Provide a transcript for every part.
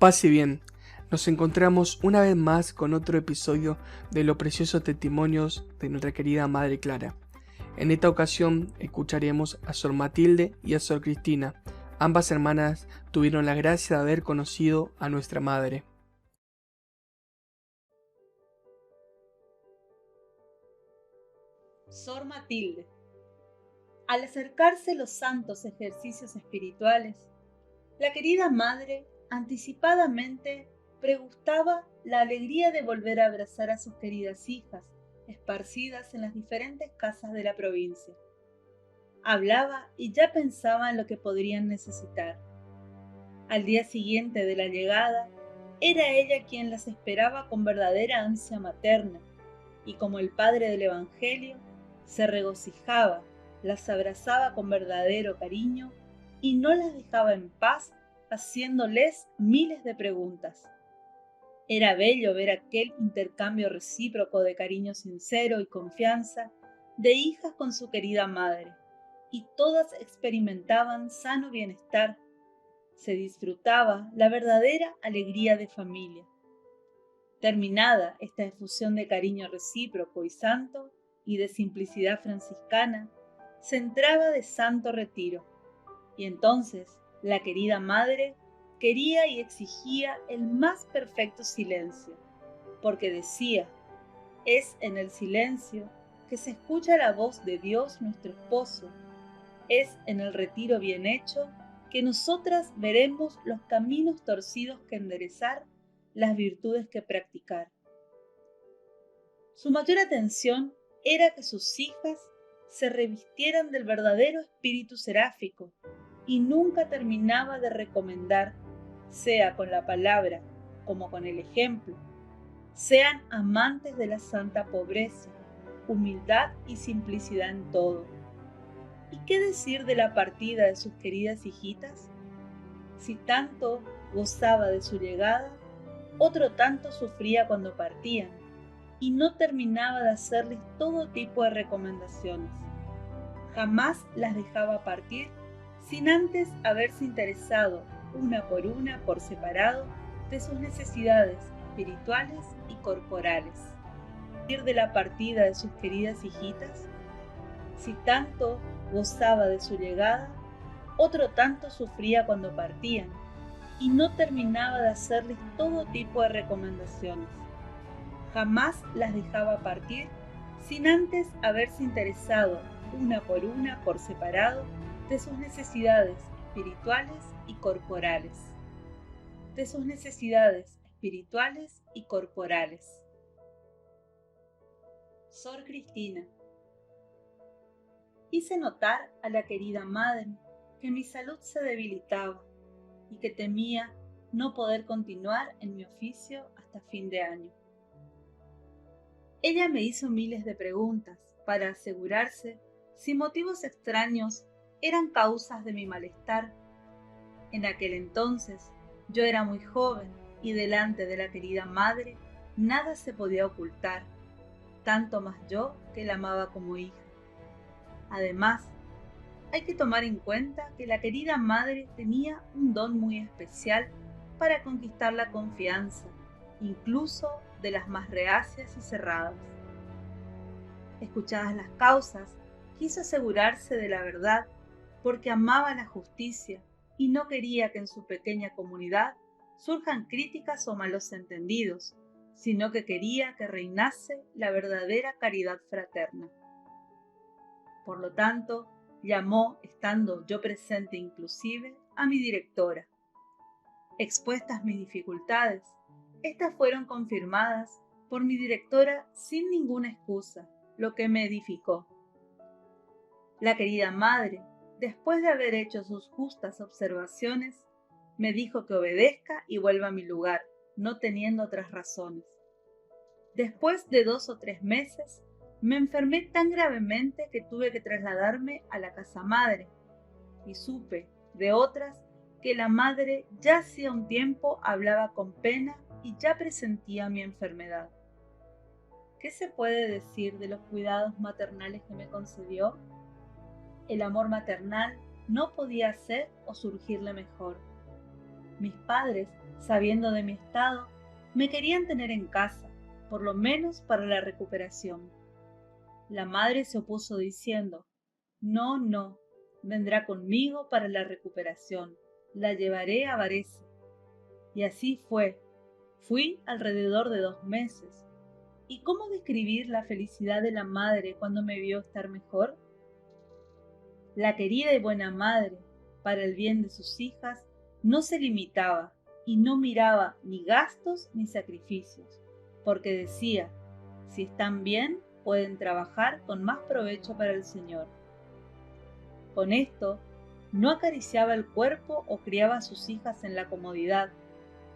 Paz y bien, nos encontramos una vez más con otro episodio de los preciosos testimonios de nuestra querida Madre Clara. En esta ocasión escucharemos a Sor Matilde y a Sor Cristina. Ambas hermanas tuvieron la gracia de haber conocido a nuestra Madre. Sor Matilde. Al acercarse los santos ejercicios espirituales, la querida madre anticipadamente pregustaba la alegría de volver a abrazar a sus queridas hijas, esparcidas en las diferentes casas de la provincia. Hablaba y ya pensaba en lo que podrían necesitar. Al día siguiente de la llegada, era ella quien las esperaba con verdadera ansia materna, y como el padre del Evangelio, se regocijaba, las abrazaba con verdadero cariño y no las dejaba en paz haciéndoles miles de preguntas. Era bello ver aquel intercambio recíproco de cariño sincero y confianza de hijas con su querida madre, y todas experimentaban sano bienestar. Se disfrutaba la verdadera alegría de familia. Terminada esta efusión de cariño recíproco y santo y de simplicidad franciscana, se entraba de santo retiro, y entonces la querida madre quería y exigía el más perfecto silencio, porque decía: es en el silencio que se escucha la voz de Dios nuestro esposo, es en el retiro bien hecho que nosotras veremos los caminos torcidos que enderezar, las virtudes que practicar. Su mayor atención era que sus hijas se revistieran del verdadero espíritu seráfico, y nunca terminaba de recomendar, sea con la palabra como con el ejemplo, sean amantes de la santa pobreza, humildad y simplicidad en todo. ¿Y qué decir de la partida de sus queridas hijitas? Si tanto gozaba de su llegada, otro tanto sufría cuando partían, y no terminaba de hacerles todo tipo de recomendaciones. Jamás las dejaba partir sin antes haberse interesado una por separado de sus necesidades espirituales y corporales. De la partida de sus queridas hijitas, si tanto gozaba de su llegada, otro tanto sufría cuando partían, y no terminaba de hacerles todo tipo de recomendaciones. Jamás las dejaba partir sin antes haberse interesado una por separado de sus necesidades espirituales y corporales. De sus necesidades espirituales y corporales. Sor Cristina. Hice notar a la querida madre que mi salud se debilitaba y que temía no poder continuar en mi oficio hasta fin de año. Ella me hizo miles de preguntas para asegurarse si motivos extraños eran causas de mi malestar. En aquel entonces yo era muy joven y delante de la querida madre nada se podía ocultar, tanto más yo que la amaba como hija. Además, hay que tomar en cuenta que la querida madre tenía un don muy especial para conquistar la confianza, incluso de las más reacias y cerradas. Escuchadas las causas, quiso asegurarse de la verdad porque amaba la justicia y no quería que en su pequeña comunidad surjan críticas o malos entendidos, sino que quería que reinase la verdadera caridad fraterna. Por lo tanto, llamó, estando yo presente inclusive, a mi directora. Expuestas mis dificultades, estas fueron confirmadas por mi directora sin ninguna excusa, lo que me edificó. La querida madre, después de haber hecho sus justas observaciones, me dijo que obedezca y vuelva a mi lugar, no teniendo otras razones. Después de 2 o 3 meses, me enfermé tan gravemente que tuve que trasladarme a la casa madre, y supe de otras que la madre ya hacía un tiempo hablaba con pena y ya presentía mi enfermedad. ¿Qué se puede decir de los cuidados maternales que me concedió? El amor maternal no podía ser o surgirle mejor. Mis padres, sabiendo de mi estado, me querían tener en casa, por lo menos para la recuperación. La madre se opuso diciendo: no, no, vendrá conmigo para la recuperación, la llevaré a Varese. Y así fue. Fui alrededor de 2 meses. ¿Y cómo describir la felicidad de la madre cuando me vio estar mejor? La querida y buena madre, para el bien de sus hijas, no se limitaba y no miraba ni gastos ni sacrificios, porque decía: si están bien, pueden trabajar con más provecho para el Señor. Con esto, no acariciaba el cuerpo o criaba a sus hijas en la comodidad,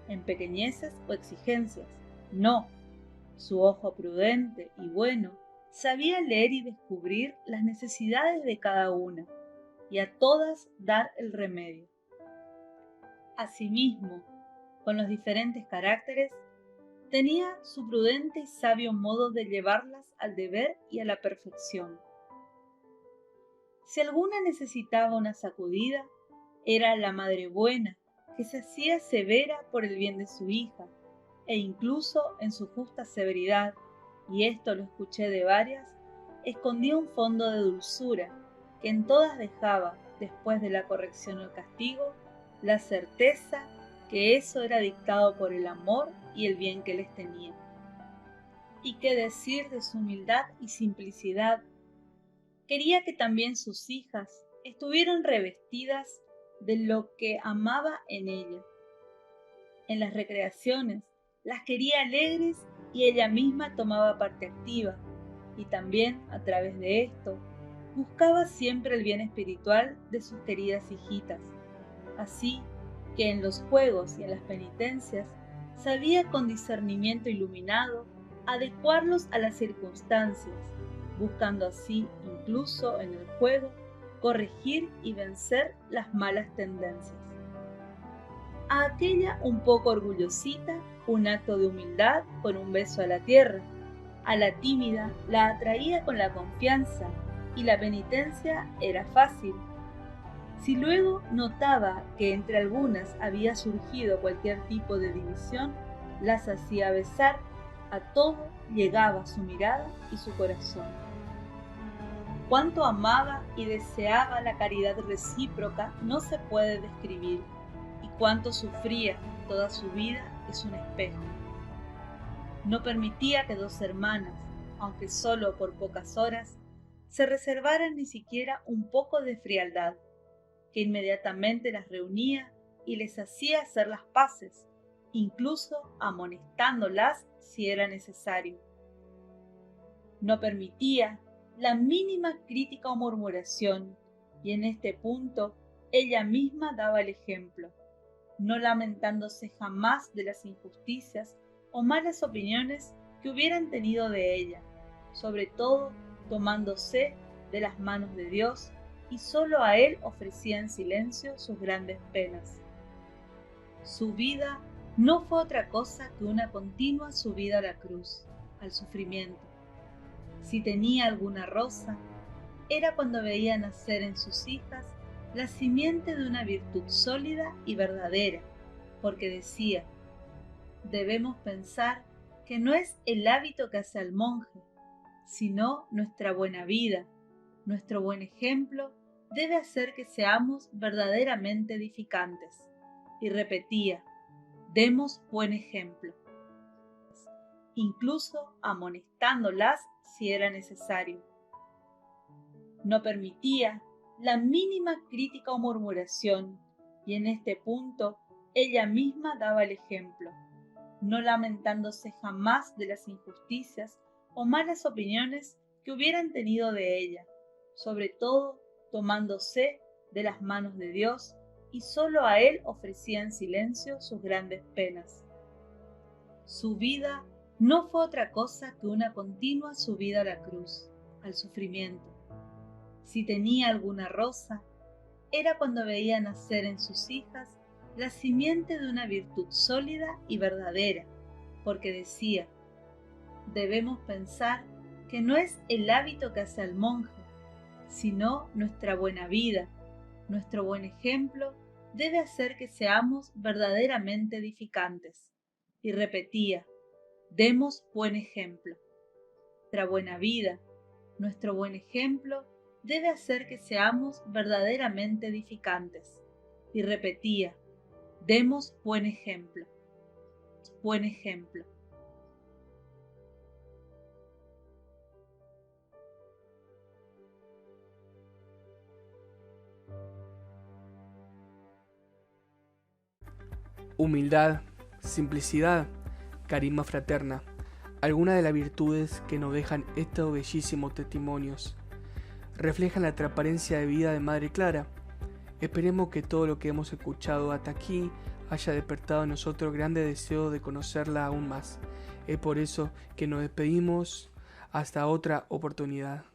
en pequeñeces o exigencias. No, su ojo prudente y bueno sabía leer y descubrir las necesidades de cada una, y a todas dar el remedio. Asimismo, con los diferentes caracteres, tenía su prudente y sabio modo de llevarlas al deber y a la perfección. Si alguna necesitaba una sacudida, era la madre buena, que se hacía severa por el bien de su hija, e incluso en su justa severidad, y esto lo escuché de varias, escondía un fondo de dulzura, que en todas dejaba, después de la corrección o el castigo, la certeza que eso era dictado por el amor y el bien que les tenía. ¿Y qué decir de su humildad y simplicidad? Quería que también sus hijas estuvieran revestidas de lo que amaba en ella. En las recreaciones las quería alegres y ella misma tomaba parte activa, y también a través de esto buscaba siempre el bien espiritual de sus queridas hijitas. Así que en los juegos y en las penitencias sabía con discernimiento iluminado adecuarlos a las circunstancias, buscando así, incluso en el juego, corregir y vencer las malas tendencias. A aquella un poco orgullosita, un acto de humildad con un beso a la tierra. A la tímida la atraía con la confianza, y la penitencia era fácil. Si luego notaba que entre algunas había surgido cualquier tipo de división, las hacía besar. A todo llegaba su mirada y su corazón. Cuánto amaba y deseaba la caridad recíproca no se puede describir, y cuánto sufría. Toda su vida es un espejo. No permitía que 2 hermanas, aunque solo por pocas horas, se reservaran ni siquiera un poco de frialdad, que inmediatamente las reunía y les hacía hacer las paces, incluso amonestándolas si era necesario. No permitía la mínima crítica o murmuración, y en este punto ella misma daba el ejemplo, no lamentándose jamás de las injusticias o malas opiniones que hubieran tenido de ella, sobre todo tomándose de las manos de Dios, y solo a Él ofrecía en silencio sus grandes penas. Su vida no fue otra cosa que una continua subida a la cruz, al sufrimiento. Si tenía alguna rosa, era cuando veía nacer en sus hijas la simiente de una virtud sólida y verdadera, porque decía: debemos pensar que no es el hábito que hace al monje, sino nuestra buena vida, nuestro buen ejemplo debe hacer que seamos verdaderamente edificantes. Y repetía: demos buen ejemplo, incluso amonestándolas si era necesario. No permitía la mínima crítica o murmuración, y en este punto ella misma daba el ejemplo, no lamentándose jamás de las injusticias o malas opiniones que hubieran tenido de ella, sobre todo tomándose de las manos de Dios, y solo a Él ofrecía en silencio sus grandes penas. Su vida no fue otra cosa que una continua subida a la cruz, al sufrimiento. Si tenía alguna rosa, era cuando veía nacer en sus hijas la simiente de una virtud sólida y verdadera, porque decía: debemos pensar que no es el hábito que hace al monje, sino nuestra buena vida, nuestro buen ejemplo debe hacer que seamos verdaderamente edificantes. Y repetía, demos buen ejemplo. Nuestra buena vida, nuestro buen ejemplo, debe hacer que seamos verdaderamente edificantes. Y repetía, demos buen ejemplo. Buen ejemplo. Humildad, simplicidad, carisma fraterna, algunas de las virtudes que nos dejan estos bellísimos testimonios. Reflejan la transparencia de vida de Madre Clara. Esperemos que todo lo que hemos escuchado hasta aquí haya despertado en nosotros grande deseo de conocerla aún más. Es por eso que nos despedimos hasta otra oportunidad.